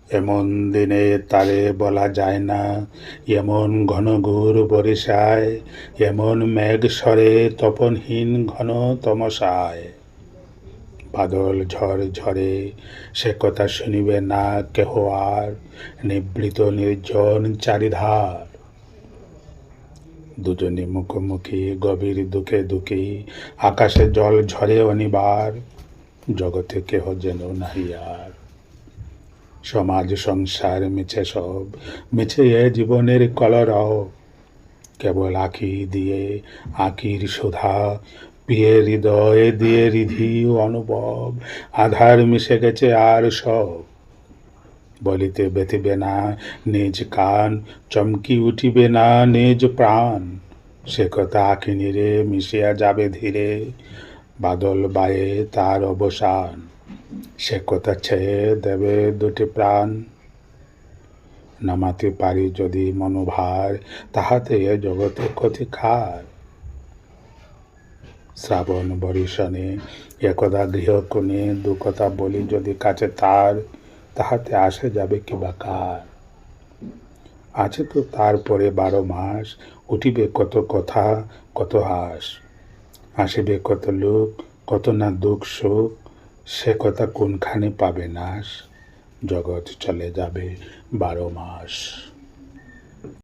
এমন দিনে তারে বলা যায় না, এমন ঘন ঘোর বরিশায়, এমন মেঘ সরে তপনহীন ঘন তমসায়। বাদল ঝড় ঝরে সে কথা শুনিবে না কেহ আর, নিভৃত নির্জন চারিধার। দুজনে মুখোমুখি গভীর দুঃখে দুঃখী, আকাশে জল ঝরে অনিবার, জগতে কেহ যেন নাহি আর। সমাজ সংসার মিছে সব, মিছে এ জীবনের কলরব, কেবল আঁখি দিয়ে আঁখির সুধা পিয়ে হৃদয়ে দিয়ে রিধি অনুভব, আধার মিশে গেছে আর সব। বলিতে ব্যথিবে না নিজ কান, চমকি উঠিবে না নিজ প্রাণ, সে কথা আঁখিনীরে মিশিয়া যাবে ধীরে, বাদল বায়ে তার অবসান, সে কথা ছেয়ে দেবে দুটি প্রাণ। নামাতে পারি যদি মনোভার, তাহাতে এ জগতে ক্ষতিকার। শ্রাবণ বরিশনে একদা গৃহকোণে দু কথা বলি যদি কাছে তার, তাহাতে আসে যাবে কিবা কার। আছে তো তারপরে 12 মাস, উঠিবে কত কথা কত হাস, আসিবে কত লোক কত না দুঃখ সুখ, সে কথা কোনখানে পাবে নাশ, জগৎ চলে যাবে 12 মাস।